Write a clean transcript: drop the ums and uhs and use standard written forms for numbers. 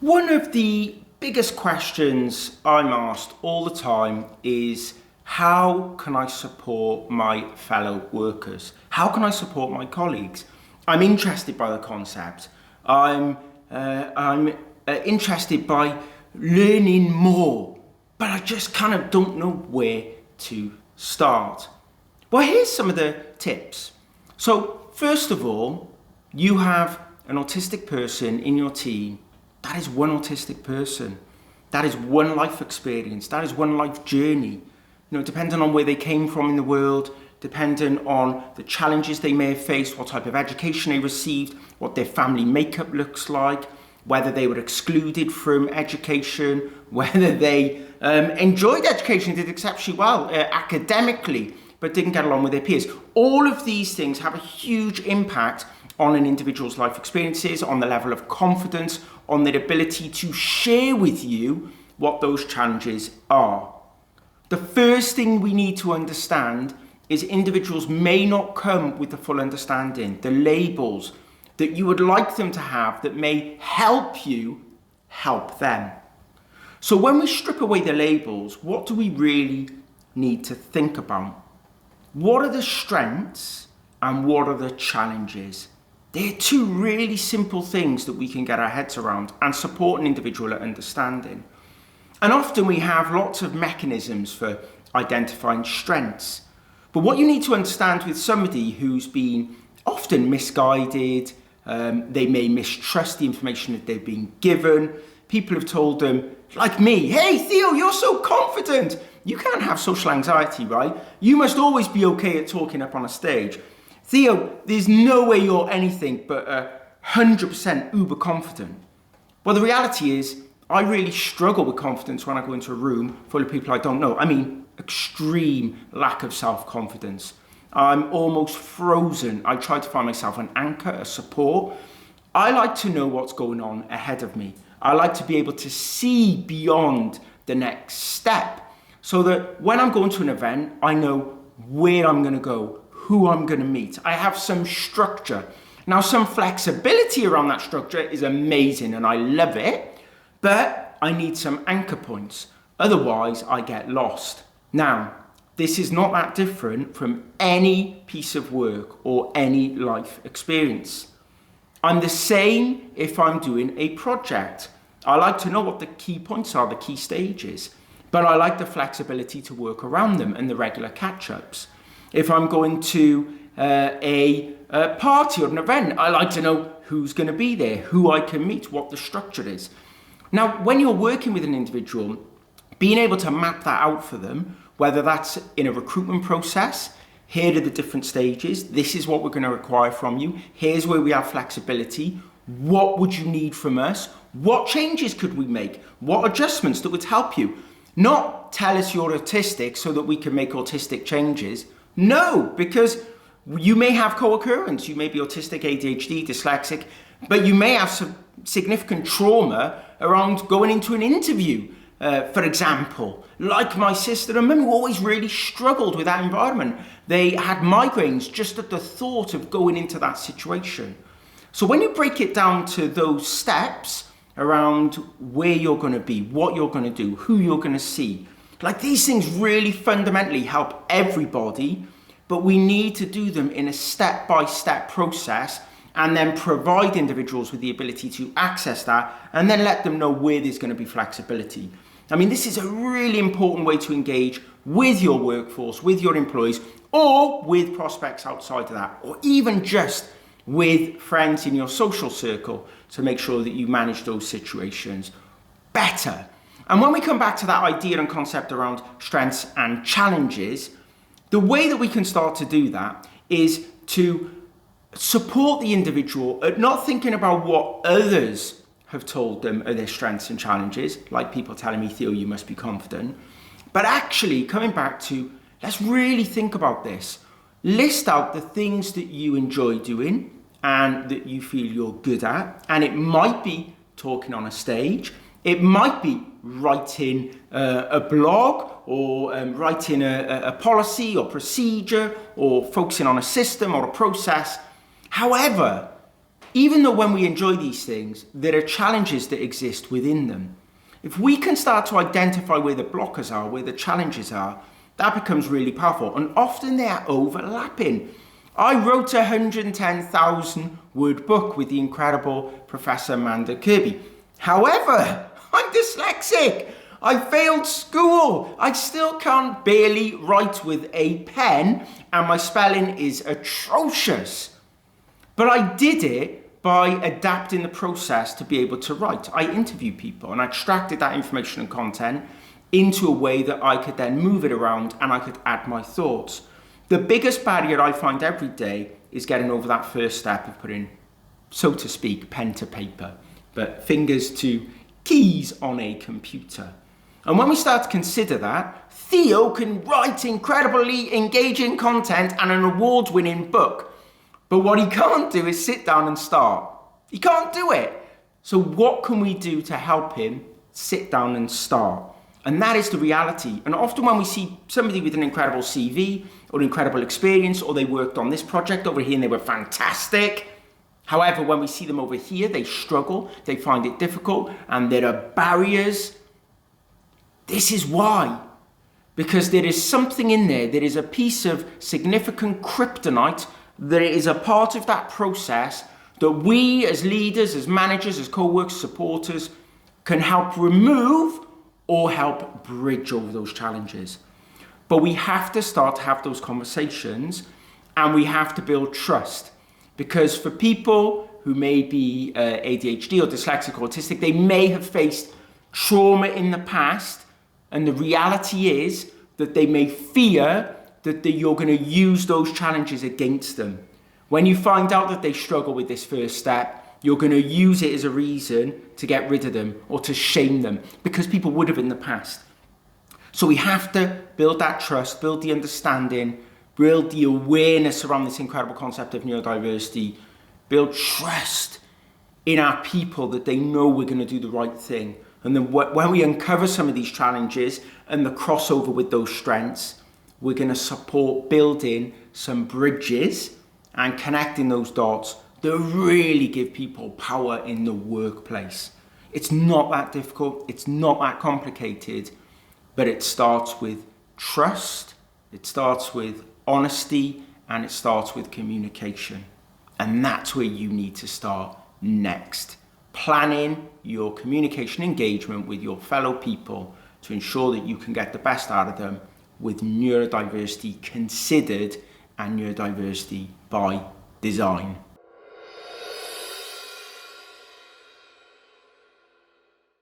One of the biggest questions I'm asked all the time is, how can I support my fellow workers? How can I support my colleagues? I'm interested by the concept. I'm interested by learning more, but I just kind of don't know where to start. Well, here's some of the tips. So first of all, you have an autistic person in your team. That is one autistic person. That is one life experience. That is one life journey. Depending on where they came from in the world, depending on the challenges they may have faced, what type of education they received, what their family makeup looks like, whether they were excluded from education, whether they enjoyed education, did exceptionally well academically, but didn't get along with their peers. All of these things have a huge impact on an individual's life experiences, on the level of confidence, on their ability to share with you what those challenges are. The first thing we need to understand is individuals may not come with the full understanding, the labels that you would like them to have that may help you help them. So when we strip away the labels, what do we really need to think about? What are the strengths and what are the challenges? They're two really simple things that we can get our heads around and support an individual at understanding. And often we have lots of mechanisms for identifying strengths. But what you need to understand with somebody who's been often misguided, they may mistrust the information that they've been given. People have told them, like me, hey Theo, you're so confident. You can't have social anxiety, right? You must always be okay at talking up on a stage. Theo, there's no way you're anything but 100% uber confident. Well, the reality is, I really struggle with confidence when I go into a room full of people I don't know. I mean, extreme lack of self-confidence. I'm almost frozen. I try to find myself an anchor, a support. I like to know what's going on ahead of me. I like to be able to see beyond the next step so that when I'm going to an event, I know where I'm going to go, who I'm going to meet. I have some structure. Now, some flexibility around that structure is amazing and I love it, but I need some anchor points. Otherwise, I get lost. Now, this is not that different from any piece of work or any life experience. I'm the same if I'm doing a project. I like to know what the key points are, the key stages, but I like the flexibility to work around them and the regular catch-ups. If I'm going to a party or an event, I like to know who's going to be there, who I can meet, what the structure is. Now, when you're working with an individual, being able to map that out for them, whether that's in a recruitment process, here are the different stages, this is what we're going to require from you, here's where we have flexibility, what would you need from us, what changes could we make, what adjustments that would help you. Not tell us you're autistic so that we can make autistic changes. No, because you may have co-occurrence, you may be autistic, ADHD, dyslexic, but you may have some significant trauma around going into an interview, for example. Like my sister and mum, who always really struggled with that environment. They had migraines just at the thought of going into that situation. So when you break it down to those steps around where you're going to be, what you're going to do, who you're going to see, like these things really fundamentally help everybody, but we need to do them in a step-by-step process and then provide individuals with the ability to access that and then let them know where there's going to be flexibility. I mean, this is a really important way to engage with your workforce, with your employees, or with prospects outside of that, or even just with friends in your social circle to make sure that you manage those situations better. And when we come back to that idea and concept around strengths and challenges, the way that we can start to do that is to support the individual at not thinking about what others have told them are their strengths and challenges, like people telling me, Theo, you must be confident, but actually coming back to, let's really think about this. List out the things that you enjoy doing and that you feel you're good at, and it might be talking on a stage, it might be writing a blog or writing a policy or procedure or focusing on a system or a process. However, even though when we enjoy these things, there are challenges that exist within them. If we can start to identify where the blockers are, where the challenges are, that becomes really powerful. And often they are overlapping. I wrote a 110,000 word book with the incredible Professor Amanda Kirby. However, I'm dyslexic. I failed school. I still can't barely write with a pen, and my spelling is atrocious. But I did it by adapting the process to be able to write. I interviewed people and I extracted that information and content into a way that I could then move it around and I could add my thoughts. The biggest barrier I find every day is getting over that first step of putting, so to speak, pen to paper, but fingers to keys on a computer. And when we start to consider that, Theo can write incredibly engaging content and an award-winning book. But what he can't do is sit down and start. He can't do it. So what can we do to help him sit down and start? And that is the reality. And often when we see somebody with an incredible CV or incredible experience, or they worked on this project over here and they were fantastic. However, when we see them over here, they struggle, they find it difficult, and there are barriers. This is why. Because there is something in there, there is a piece of significant kryptonite that is a part of that process that we as leaders, as managers, as co-workers, supporters can help remove or help bridge over those challenges. But we have to start to have those conversations and we have to build trust. Because for people who may be ADHD or dyslexic or autistic, they may have faced trauma in the past, and the reality is that they may fear that you're going to use those challenges against them. When you find out that they struggle with this first step, you're going to use it as a reason to get rid of them or to shame them, because people would have in the past. So we have to build that trust, build the understanding, build the awareness around this incredible concept of neurodiversity, build trust in our people that they know we're going to do the right thing. And then when we uncover some of these challenges and the crossover with those strengths, we're going to support building some bridges and connecting those dots that really give people power in the workplace. It's not that difficult, it's not that complicated, but it starts with trust, it starts with honesty, and it starts with communication. And that's where you need to start next. Planning your communication engagement with your fellow people to ensure that you can get the best out of them with neurodiversity considered and neurodiversity by design.